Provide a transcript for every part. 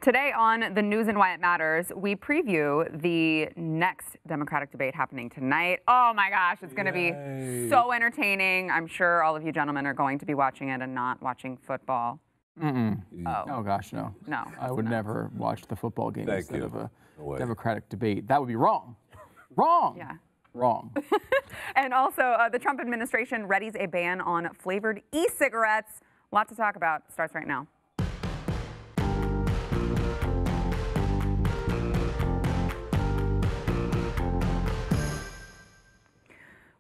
Today on the News and Why It Matters, we preview the next Democratic debate happening tonight. Oh my gosh, it's going to be so entertaining. I'm sure all of you gentlemen are going to be watching it and not watching football. Oh gosh, no. No. I would never watch the football game instead of a Democratic debate. That would be wrong. Wrong. Yeah. Wrong. And also, the Trump administration readies a ban on flavored e-cigarettes. A lot to talk about. Starts right now.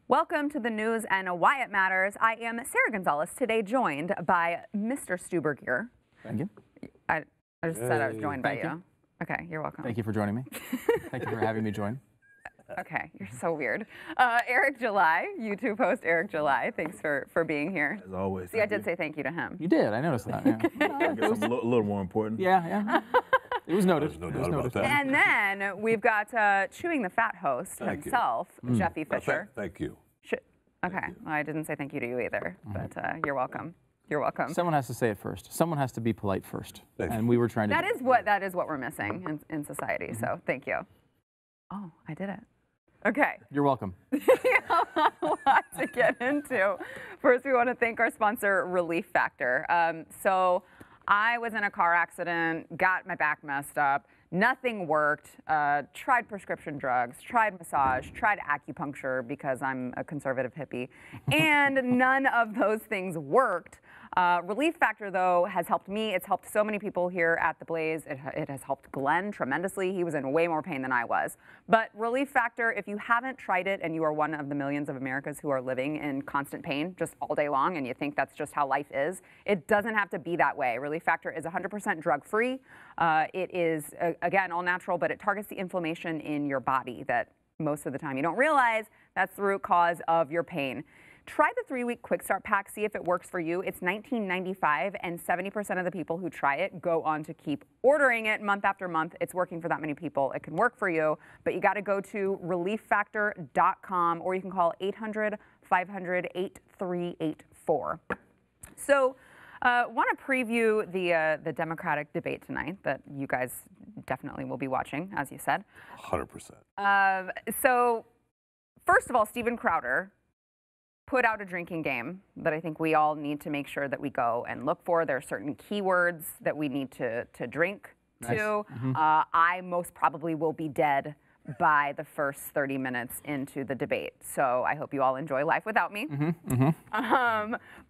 Welcome to the News and Why It Matters. I am Sarah Gonzalez, today joined by Mr. Stuber here. Thank you. I just said I was joined by Thank you. Okay, you're welcome. Thank you for joining me. Thank you for having me join. Okay, you're so weird. Eric July, YouTube host Eric July, thanks for being here. As always. See, I did say thank you to him. You did. I noticed that. Yeah. I guess I'm a little more important. Yeah. It was noted. There's no doubt about that. And then we've got Chewing the Fat host himself, Jeffy Fisher. Thank you. Okay, well, I didn't say thank you to you either, but you're welcome. You're welcome. Someone has to say it first. Someone has to be polite first. And we were trying to. That is what we're missing in society. So thank you. Oh, I did it. Okay. You're welcome. A lot to get into. First, we want to thank our sponsor, Relief Factor. So I was in a car accident, got my back messed up. Nothing worked. Tried prescription drugs, tried massage, tried acupuncture because I'm a conservative hippie, and none of those things worked. Relief Factor, though, has helped me. It's helped so many people here at the Blaze. It has helped Glenn tremendously. He was in way more pain than I was. But Relief Factor, if you haven't tried it and you are one of the millions of Americans who are living in constant pain just all day long and you think that's just how life is, it doesn't have to be that way. Relief Factor is 100% drug-free. It is, again, all natural, but it targets the inflammation in your body that most of the time you don't realize that's the root cause of your pain. Try the 3-week Quick Start Pack, see if it works for you. It's $19.95, and 70% of the people who try it go on to keep ordering it month after month. It's working for that many people. It can work for you, but you got to go to relieffactor.com, or you can call 800-500-8384. So want to preview the Democratic debate tonight that you guys definitely will be watching, as you said. 100%. So first of all, Steven Crowder put out a drinking game that I think we all need to make sure that we go and look for. There are certain keywords that we need to drink to. I most probably will be dead by the first 30 minutes into the debate. So I hope you all enjoy life without me.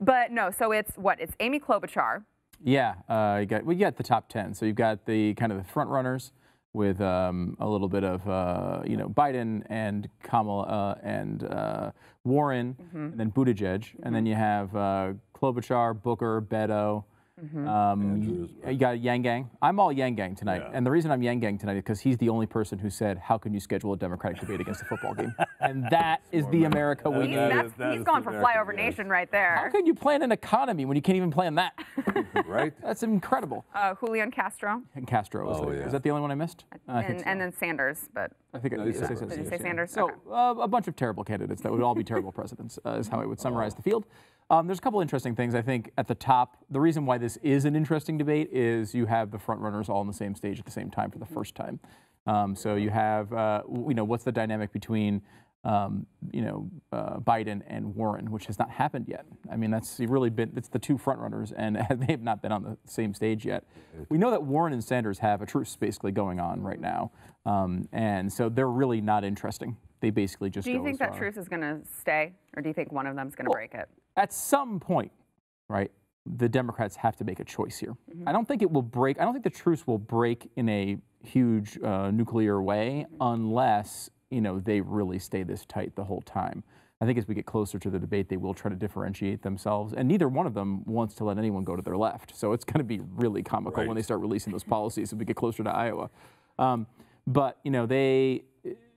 But no, so it's Amy Klobuchar. Yeah, you got the top 10. So you've got the kind of the front runners with a little bit of Biden and Kamala and Warren, and then Buttigieg, and then you have Klobuchar, Booker, Beto. You got Yang Gang. I'm all Yang Gang tonight, and the reason I'm Yang Gang tonight is because he's the only person who said, "How can you schedule a Democratic debate against a football game?" And that is the America we need. He's gone for flyover nation right there. How can you plan an economy when you can't even plan that? Right? That's incredible. Julian Castro. And Castro was there. Is that the only one I missed? And then Sanders, but I think did you say Sanders? So a bunch of terrible candidates that would all be terrible presidents is how I would summarize the field. There's a couple interesting things. I think at the top, the reason why this is an interesting debate is you have the front runners all on the same stage at the same time for the first time. So you have, what's the dynamic between, Biden and Warren, which has not happened yet. I mean, it's the two front runners, and they have not been on the same stage yet. We know that Warren and Sanders have a truce basically going on right now, and so they're really not interesting. They basically just Do you think that truce is going to stay, or do you think one of them is going to break it? At some point, right, the Democrats have to make a choice here. I don't think it will break. I don't think the truce will break in a huge nuclear way unless, they really stay this tight the whole time. I think as we get closer to the debate, they will try to differentiate themselves, and neither one of them wants to let anyone go to their left. So it's going to be really comical when they start releasing those policies as we get closer to Iowa. But,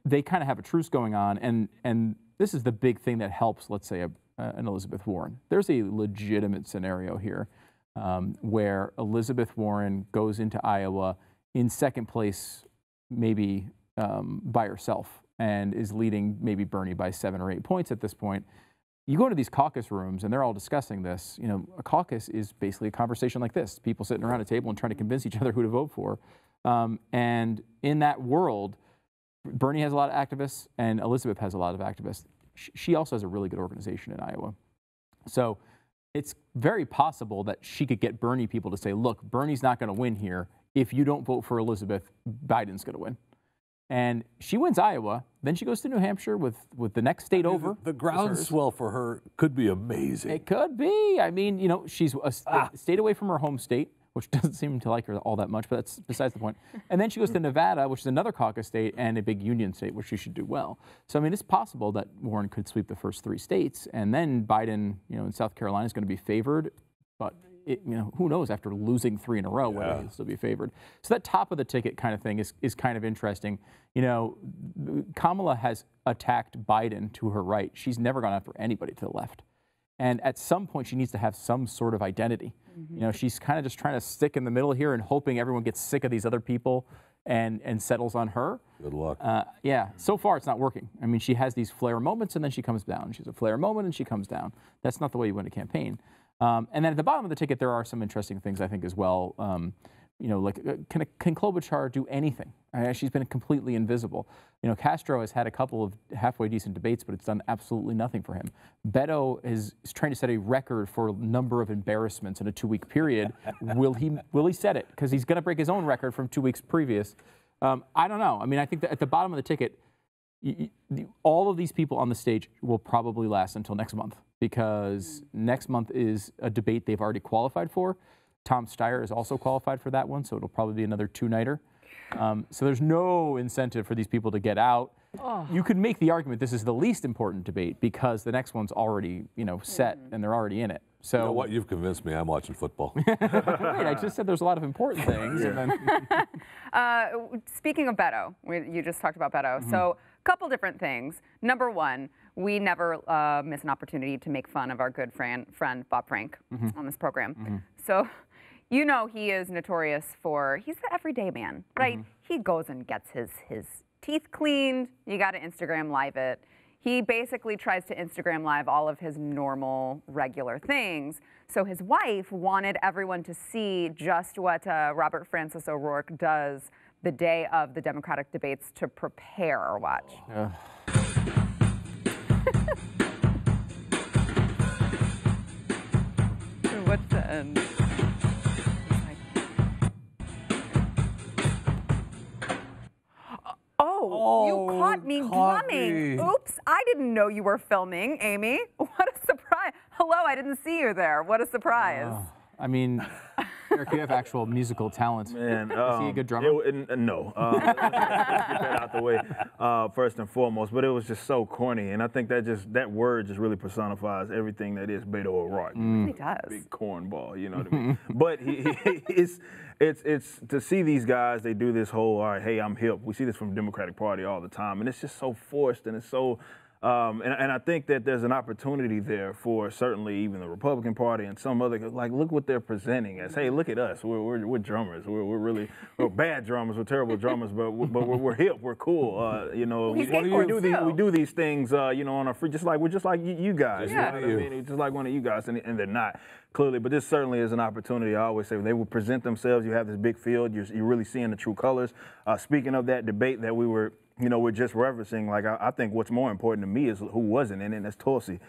they kind of have a truce going on, and this is the big thing that helps, let's say, an Elizabeth Warren. There's a legitimate scenario here where Elizabeth Warren goes into Iowa in second place, maybe by herself, and is leading maybe Bernie by 7 or 8 points at this point. you go into these caucus rooms and they're all discussing this. You know, a caucus is basically a conversation like this: people sitting around a table and trying to convince each other who to vote for. And in that world, Bernie has a lot of activists, and Elizabeth has a lot of activists. She also has a really good organization in Iowa. So it's very possible that she could get Bernie people to say, look, Bernie's not going to win here. If you don't vote for Elizabeth, Biden's going to win. And she wins Iowa. Then she goes to New Hampshire with the next state over. The groundswell for her could be amazing. It could be. I mean, you know, she's a state away from her home state, which doesn't seem to like her all that much, but that's besides the point. And then she goes to Nevada, which is another caucus state and a big union state, which she should do well. So, I mean, it's possible that Warren could sweep the first 3 states, and then Biden, you know, in South Carolina is going to be favored. But, you know, who knows after losing 3 in a row whether he'll still be favored. So that top of the ticket kind of thing is kind of interesting. You know, Kamala has attacked Biden to her right. She's never gone after anybody to the left. And at some point, she needs to have some sort of identity. You know, she's kind of just trying to stick in the middle here and hoping everyone gets sick of these other people and settles on her. Good luck. Yeah, so far it's not working. I mean, she has these flare moments and then she comes down. She has a flare moment and she comes down. That's not the way you win a campaign. And then at the bottom of the ticket, there are some interesting things, I think, as well. You know, like, can Klobuchar do anything? She's been completely invisible. You know, Castro has had a couple of halfway decent debates, but it's done absolutely nothing for him. Beto is trying to set a record for number of embarrassments in a 2-week period. Will he set it? Because he's going to break his own record from 2 weeks previous. I don't know. I mean, I think that at the bottom of the ticket, all of these people on the stage will probably last until next month, because next month is a debate they've already qualified for. Tom Steyer is also qualified for that one, so it'll probably be another 2-nighter. So there's no incentive for these people to get out. You could make the argument this is the least important debate because the next one's already, you know, set and they're already in it. So you know what? You've convinced me. I'm watching football. Wait, I just said there's a lot of important things. And then Speaking of Beto, you just talked about Beto. So a couple different things. Number one, we never miss an opportunity to make fun of our good friend Bob Frank on this program. So you know he is notorious for, he's the everyday man, right? He goes and gets his teeth cleaned. You got to Instagram Live it. He basically tries to Instagram Live all of his normal, regular things. So his wife wanted everyone to see just what Robert Francis O'Rourke does the day of the Democratic debates to prepare or watch. What's the end? Oh, you caught me drumming. Oops, I didn't know you were filming, Amy. What a surprise. Hello, I didn't see you there. What a surprise. I mean, Eric, you have actual musical talent. Man, is he a good drummer? No. Let's get that out the way first and foremost. But it was just so corny, and I think that word just really personifies everything that is Beto O'Rourke. He does. Big cornball, you know what I mean? But it's to see these guys. They do this whole, all right, hey, I'm hip. We see this from the Democratic Party all the time, and it's just so forced, and it's so. And I think that there's an opportunity there for certainly even the Republican Party and some other, like, look what they're presenting as. Hey, look at us. We're drummers. We're bad drummers. We're terrible drummers, but we're hip. We're cool. You know, we do these things. You know, on our free, we're just like you guys. Yeah. You know what I mean? Just like one of you guys, and they're not clearly. But this certainly is an opportunity. I always say they will present themselves. You have this big field. You're really seeing the true colors. Speaking of that debate that we're just referencing, like, I think what's more important to me is who wasn't in it, and that's Tulsi.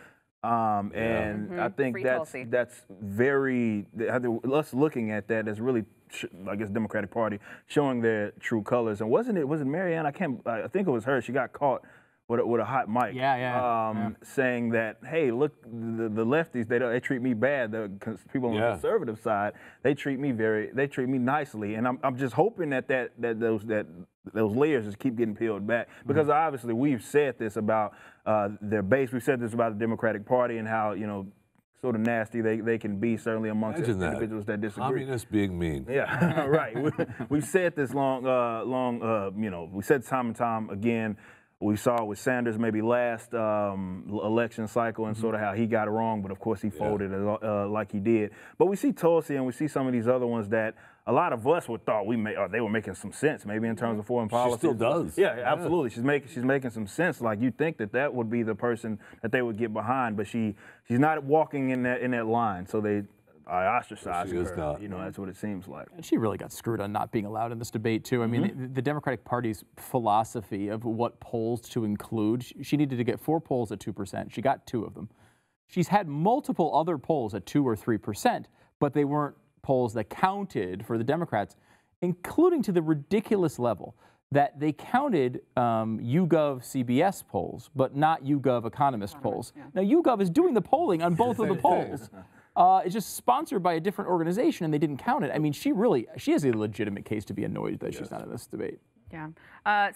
And I think that's very, us looking at that is really, I guess, Democratic Party showing their true colors. And wasn't it Marianne? I think it was her. She got caught with a hot mic, saying that, hey, look, the lefties, they treat me bad. The people on the conservative side, they treat me nicely, and I'm just hoping that those layers just keep getting peeled back, because obviously we've said this about their base. We've said this about the Democratic Party and how, you know, sort of nasty they can be, certainly amongst individuals that disagree. Communists being mean. Yeah, right. We've said this long, you know, we said time and time again. We saw with Sanders maybe last election cycle and sort of how he got it wrong, but of course he folded like he did. But we see Tulsi and we see some of these other ones that a lot of us would thought they were making some sense, maybe in terms of foreign policy. She still does. Yeah, absolutely. She's making some sense. Like you think that would be the person that they would get behind, but she's not walking in that line. So I ostracized her. Not. You know, that's what it seems like. And she really got screwed on not being allowed in this debate, too. I mean, the Democratic Party's philosophy of what polls to include, she needed to get 4 polls at 2%. She got 2 of them. She's had multiple other polls at 2 or 3%, but they weren't polls that counted for the Democrats, including to the ridiculous level that they counted YouGov CBS polls, but not YouGov Economist polls. Yeah. Now, YouGov is doing the polling on both of the polls. It's just sponsored by a different organization, and they didn't count it. I mean, she has a legitimate case to be annoyed that she's not in this debate. Yeah.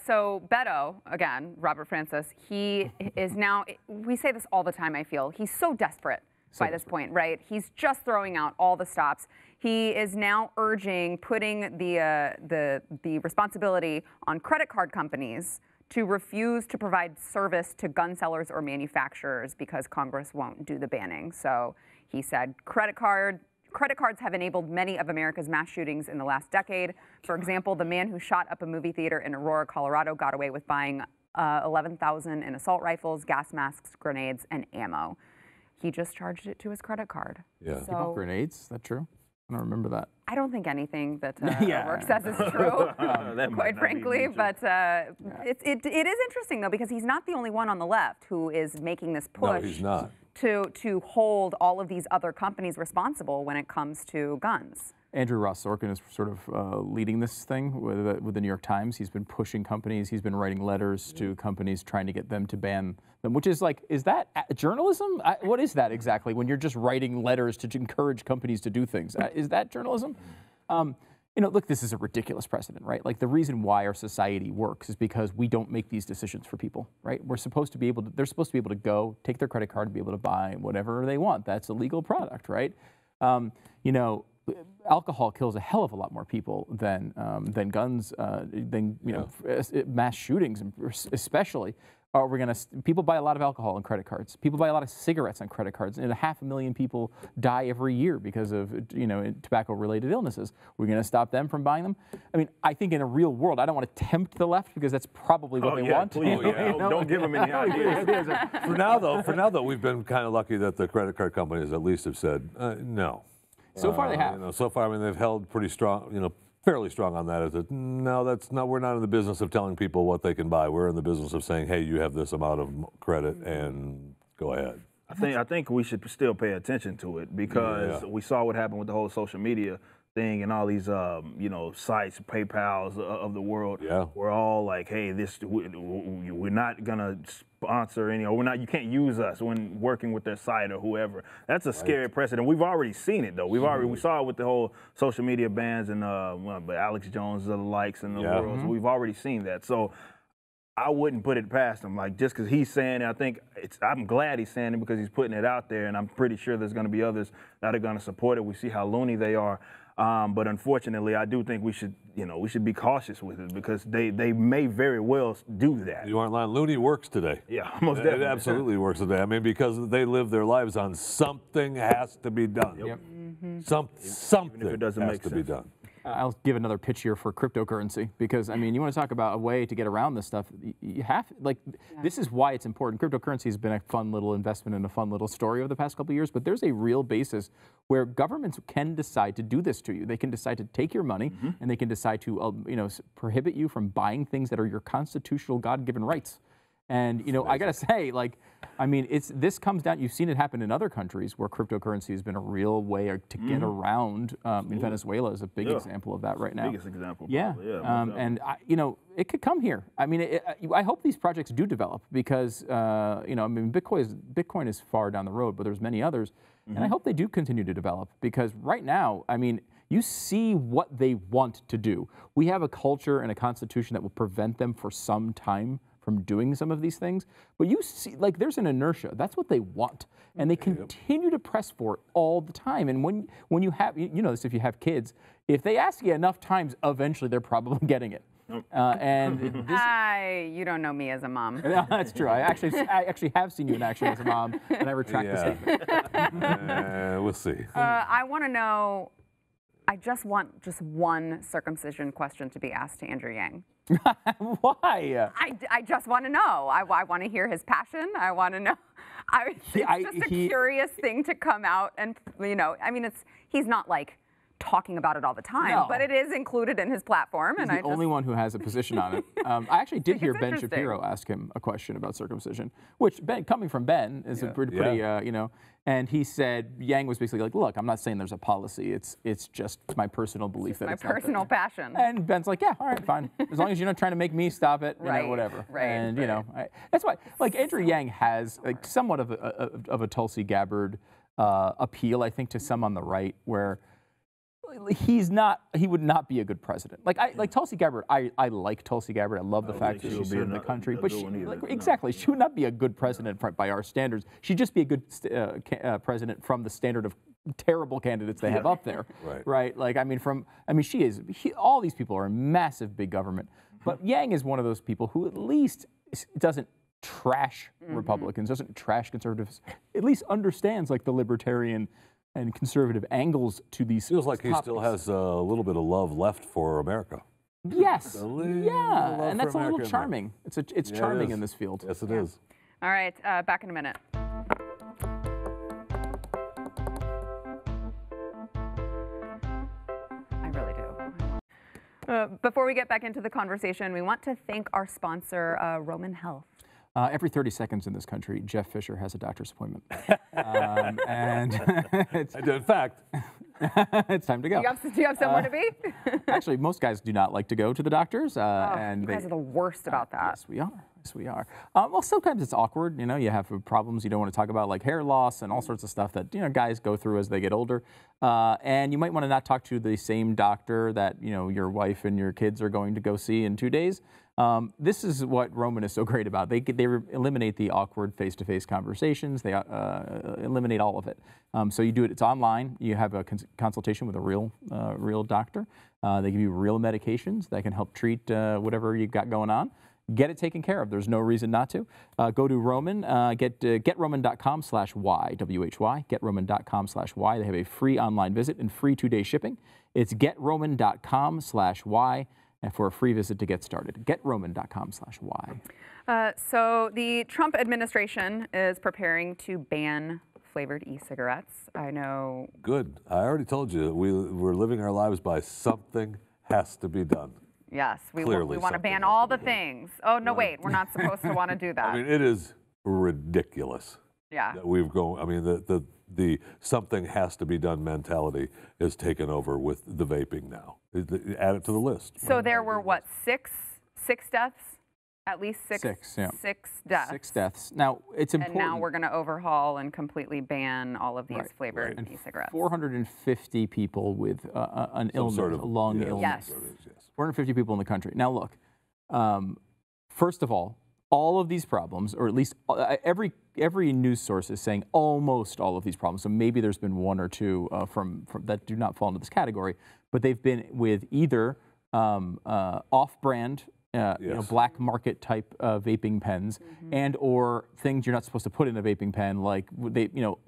So Beto, again, Robert Francis, he is now, we say this all the time, I feel. He's so desperate by this point, right? He's just throwing out all the stops. He is now putting the responsibility on credit card companies to refuse to provide service to gun sellers or manufacturers because Congress won't do the banning. So he said credit cards have enabled many of America's mass shootings in the last decade. For example, the man who shot up a movie theater in Aurora, Colorado, got away with buying 11,000 in assault rifles, gas masks, grenades, and ammo. He just charged it to his credit card. Yeah. So, Grenades? Is that true? I don't remember that. I don't think anything that O'Rourke says is true, quite frankly. But it is interesting, though, because he's not the only one on the left who is making this push. No, he's not. To hold all of these other companies responsible when it comes to guns. Andrew Ross Sorkin is sort of leading this thing with the New York Times. He's been pushing companies. He's been writing letters to companies trying to get them to ban them, which is like, is that journalism? What is that exactly when you're just writing letters to encourage companies to do things? Is that journalism? You know, look, this is a ridiculous precedent, right? Like the reason why our society works is because we don't make these decisions for people, right? They're supposed to be able to go, take their credit card and be able to buy whatever they want. That's a legal product, right? You know, alcohol kills a hell of a lot more people than guns, mass shootings, especially. People buy a lot of alcohol on credit cards. People buy a lot of cigarettes on credit cards, and 500,000 people die every year because of tobacco-related illnesses. We're going to stop them from buying them. I mean, I think in a real world, I don't want to tempt the left because that's probably what they want. Please. Don't give them any ideas. For now, though, we've been kind of lucky that the credit card companies at least have said no. So far, they have. So far, I mean, they've held pretty strong. Fairly strong on that. No, that's not. We're not in the business of telling people what they can buy. We're in the business of saying, hey, you have this amount of credit, and go ahead. I think we should still pay attention to it because we saw what happened with the whole social media thing and all these sites, PayPals of the world. Yeah. We're all like, hey, we're not gonna sponsor any, or you can't use us when working with their site or whoever. That's a scary precedent. We've already seen it though. We saw it with the whole social media bans and but Alex Jones and the likes in the world. So we've already seen that. So I wouldn't put it past him. Like just because he's saying it, I'm glad he's saying it because he's putting it out there, and I'm pretty sure there's going to be others that are going to support it. We see how loony they are. But unfortunately, I do think we should be cautious with it because they may very well do that. You aren't lying. Loony works today. Yeah, most definitely. It absolutely works today. I mean, because they live their lives on something has to be done. Yep. Something if it doesn't has make to sense. be done. I'll give another pitch here for cryptocurrency because, I mean, you want to talk about a way to get around this stuff. You have, this is why it's important. Cryptocurrency has been a fun little investment and a fun little story over the past couple of years, but there's a real basis where governments can decide to do this to you. They can decide to take your money and they can decide to, prohibit you from buying things that are your constitutional God-given rights. And, I got to say, this comes down, you've seen it happen in other countries where cryptocurrency has been a real way to get around. In Venezuela is a big example of that right now. Biggest example. Yeah. And, it could come here. I mean, I hope these projects do develop because, Bitcoin is far down the road, but there's many others. And I hope they do continue to develop because right now, you see what they want to do. We have a culture and a constitution that will prevent them for some time from doing some of these things, but you see, there's an inertia. That's what they want, and they continue to press for it all the time. And when you have, this, if you have kids, if they ask you enough times, eventually they're probably getting it. You don't know me as a mom. No, that's true. I actually have seen you in action as a mom, and I retract the statement. We'll see. I want to know, I just want just one circumcision question to be asked to Andrew Yang. Why? I just want to know. I want to hear his passion. I want to know. It's just a curious thing to come out and, you know, I mean, he's not like talking about it all the time, No. but it is included in his platform. He's the only one who has a position on it. I actually did hear Ben Shapiro ask him a question about circumcision, which Ben, coming from Ben, is a pretty you know. And he said Yang was basically like, "Look, I'm not saying there's a policy. It's just my personal belief that it's my personal passion." And Ben's like, "Yeah, all right, fine. As long as you're not trying to make me stop it, you know, whatever." And you know, that's why. Like Andrew Yang has like somewhat of a Tulsi Gabbard appeal, I think, to some on the right, where he would not be a good president. Like Tulsi Gabbard, I like Tulsi Gabbard. I love the fact that she served the country, but she would not be a good president by our standards. She'd just be a good president from the standard of terrible candidates they have up there, right? Like all these people are in massive big government, but Yang is one of those people who at least doesn't trash Republicans, doesn't trash conservatives, at least understands like the libertarian and conservative angles to these Feels like topics. he still has a little bit of love left for America. Yes, yeah, and that's a little charming. It's charming in this field. Yes, it is. All right, back in a minute. I really do. Before we get back into the conversation, we want to thank our sponsor, Roman Health. Every 30 seconds in this country, Jeff Fisher has a doctor's appointment. And in fact, it's time to go. Do you have somewhere to be? Actually, most guys do not like to go to the doctors. And you guys are the worst about that. Yes, we are. Yes, we are. Well, sometimes it's awkward. You know, you have problems you don't want to talk about, like hair loss and all sorts of stuff that, you know, guys go through as they get older. And you might want to not talk to the same doctor that, you know, your wife and your kids are going to go see in 2 days. This is what Roman is so great about. They eliminate the awkward face-to-face conversations. They eliminate all of it. So you do it. It's online. You have a consultation with a real doctor. They give you real medications that can help treat whatever you've got going on. Get it taken care of. There's no reason not to. Go to Roman. GetRoman.com/Y. WHY. GetRoman.com/Y. They have a free online visit and free 2-day shipping. It's GetRoman.com/Y. And for a free visit to get started. GetRoman.com/Y. So the Trump administration is preparing to ban flavored e-cigarettes. I know. Good. I already told you we're living our lives by something has to be done. Yes, we Clearly want to ban all the things. Oh no, wait, we're not supposed to want to do that. I mean, it is ridiculous. Yeah. That we've gone. I mean, the something has to be done mentality is taken over with the vaping now. Add it to the list. So there were what, six deaths? At least six. Yeah. 6 deaths. 6 deaths. Now it's important. And now we're going to overhaul and completely ban all of these flavored e-cigarettes. 450 people with an illness, a lung illness. Yes. 450 people in the country. Now look, first of all of these problems, or at least every news source is saying almost all of these problems. So maybe there's been 1 or 2 from that do not fall into this category, but they've been with either off-brand, you know, black market type vaping pens, and or things you're not supposed to put in a vaping pen, like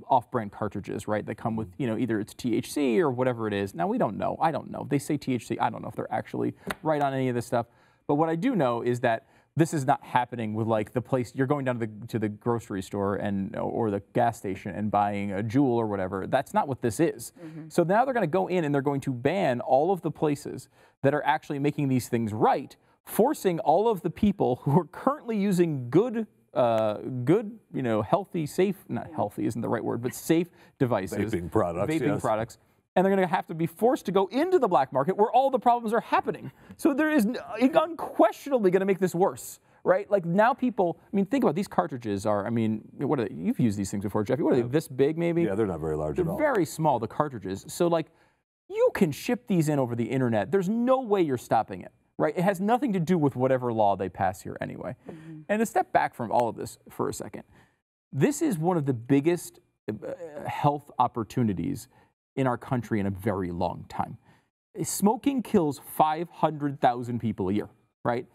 off-brand cartridges, right? That come with, you know, either it's THC or whatever it is. Now we don't know. I don't know. They say THC. I don't know if they're actually right on any of this stuff. But what I do know is that this is not happening with like the place you're going down to the grocery store or the gas station and buying a Juul or whatever. That's not what this is. So now they're going to go in and they're going to ban all of the places that are actually making these things right, forcing all of the people who are currently using good, you know, healthy, safe, not healthy isn't the right word, but safe devices. Vaping products. And they're going to have to be forced to go into the black market where all the problems are happening. So there is unquestionably going to make this worse, right? Like now people, I mean, think about these cartridges are, I mean, what are they? You've used these things before, Jeffy. What are they, this big maybe? Yeah, they're not very large at all. They're very small, the cartridges. So like you can ship these in over the internet. There's no way you're stopping it, right? It has nothing to do with whatever law they pass here anyway. And to step back from all of this for a second, this is one of the biggest health opportunities in our country in a very long time. Smoking kills 500,000 people a year, right?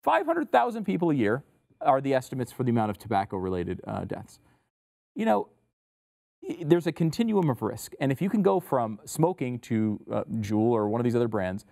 500,000 people a year are the estimates for the amount of tobacco-related deaths. You know, there's a continuum of risk. And if you can go from smoking to Juul or one of these other brands,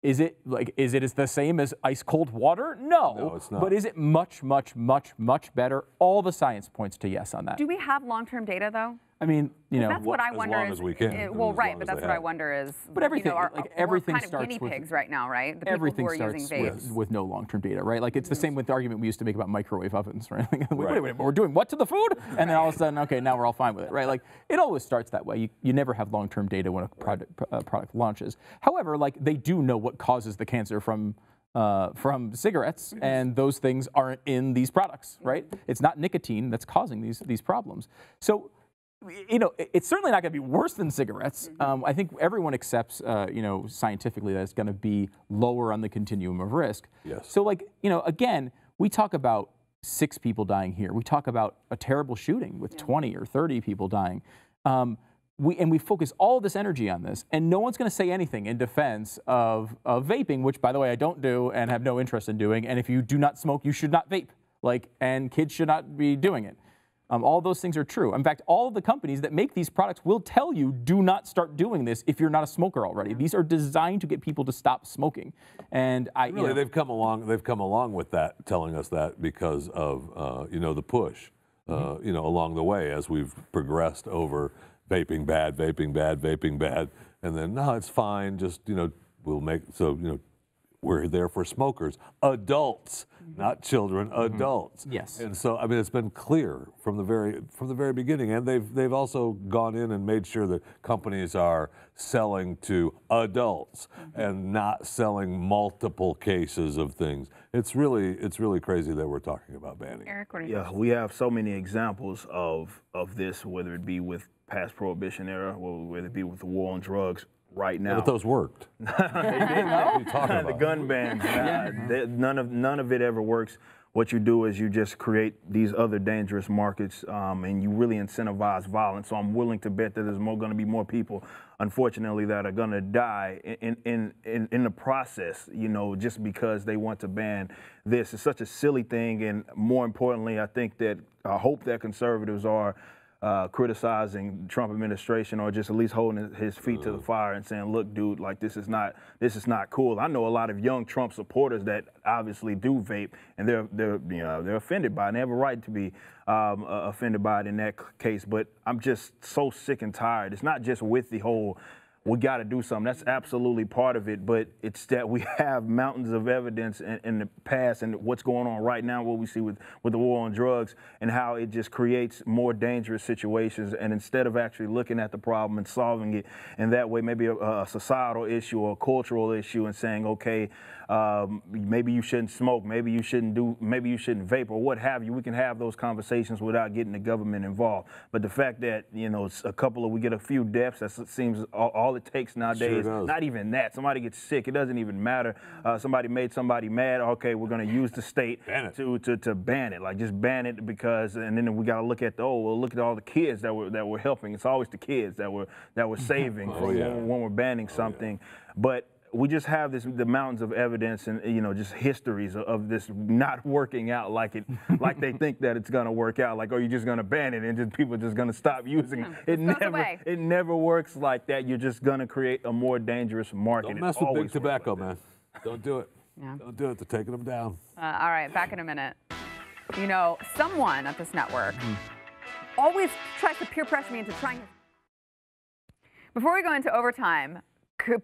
is it the same as ice cold water? No, it's not. But is it much, much, much, much better? All the science points to yes on that. Do we have long-term data though? I mean, you know, That's what I wonder. As long as we can. Well, As right, long but as that's they what I have. wonder is. But everything, everything we're kind starts of guinea with pigs right now, right? The people everything who are starts using vapes. with no long-term data, right? Like it's the same with the argument we used to make about microwave ovens, right? Like, wait a minute, we're doing what to the food? And then all of a sudden, okay, now we're all fine with it, right? Like it always starts that way. You never have long-term data when a product launches. However, like they do know what causes the cancer from cigarettes, and those things aren't in these products, right? It's not nicotine that's causing these problems. So, you know, it's certainly not going to be worse than cigarettes. I think everyone accepts, you know, scientifically that it's going to be lower on the continuum of risk. Yes. So, like, you know, again, we talk about 6 people dying here. We talk about a terrible shooting with 20 or 30 people dying. We focus all this energy on this, and no one's going to say anything in defense of vaping, which, by the way, I don't do and have no interest in doing. And if you do not smoke, you should not vape. Like, and kids should not be doing it. All those things are true. In fact, all of the companies that make these products will tell you, do not start doing this if you're not a smoker already. These are designed to get people to stop smoking. And Really, you know, they've come along with that, telling us that because of you know, the push, you know, along the way as we've progressed over vaping bad, vaping bad, vaping bad, and then no, it's fine. Just, you know, we'll make so, you know, we're there for smokers, adults, not children, adults. Yes. And so, I mean, it's been clear from the very beginning, and they've also gone in and made sure that companies are selling to adults and not selling multiple cases of things. It's really crazy that we're talking about banning. Eric, what do you Yeah, we have so many examples of this, whether it be with past prohibition era, or whether it be with the war on drugs right now. But those worked. They did. What are you talking The about? gun bans, none of it ever works. What you do is you just create these other dangerous markets, and you really incentivize violence. So I'm willing to bet that there's going to be more people, unfortunately, that are going to die in the process. You know, just because they want to ban this. It's such a silly thing, and more importantly, I think that I hope that conservatives are criticizing the Trump administration, or just at least holding his feet to the fire and saying, look, dude, like this is not cool. I know a lot of young Trump supporters that obviously do vape, and they're offended by it, and they have a right to be offended by it in that case. But I'm just so sick and tired. It's not just with the whole, we got to do something. That's absolutely part of it, but it's that we have mountains of evidence in the past and what's going on right now, what we see with the war on drugs, and how it just creates more dangerous situations. And instead of actually looking at the problem and solving it in that way, maybe a societal issue or a cultural issue, and saying, okay, maybe you shouldn't smoke, maybe you shouldn't vape, or what have you. We can have those conversations without getting the government involved. But the fact that, you know, we get a few deaths, that seems all it takes nowadays. Sure does. Not even that. Somebody gets sick, it doesn't even matter. Somebody made somebody mad. Okay, we're going to use the state to ban it. Like, just ban it because, and then we got to look at look at all the kids that we're helping. It's always the kids that we're saving when we're banning something. But we just have the mountains of evidence and, you know, just histories of this not working out like they think that it's gonna work out. Like, oh, you're just gonna ban it and people are just gonna stop using it. It never works like that. You're just gonna create a more dangerous market. Don't mess with big tobacco, man. Don't do it. Yeah. Don't do it. They're taking them down. All right, back in a minute. You know, someone at this network always tries to peer pressure me into trying. Before we go into overtime,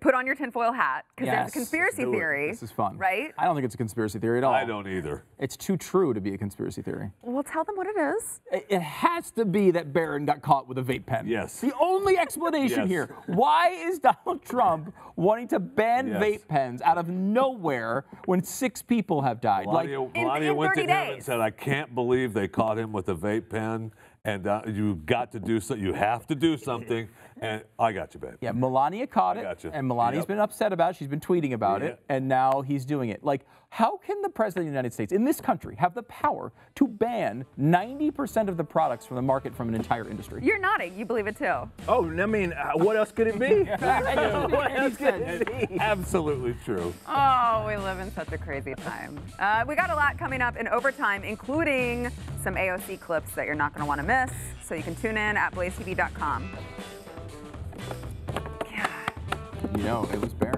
put on your tinfoil hat, because there's a conspiracy theory. This is fun. Right? I don't think it's a conspiracy theory at all. I don't either. It's too true to be a conspiracy theory. Well, tell them what it is. It has to be that Barron got caught with a vape pen. Yes. The only explanation here. Why is Donald Trump wanting to ban vape pens out of nowhere when 6 people have died? Melania went to 30 him and days. said, I can't believe they caught him with a vape pen, and you got to do so. You have to do something. And I got you, babe. Yeah, Melania caught it, gotcha. and Melania's Yep. been upset about it. She's been tweeting about it, and now he's doing it. Like, how can the President of the United States, in this country, have the power to ban 90% of the products from the market from an entire industry? You're nodding. You believe it too. Oh, I mean, what else could it be? What else could it be? Absolutely true. Oh, we live in such a crazy time. We got a lot coming up in overtime, including some AOC clips that you're not going to want to miss. So you can tune in at blazetv.com. You know, it was Barron.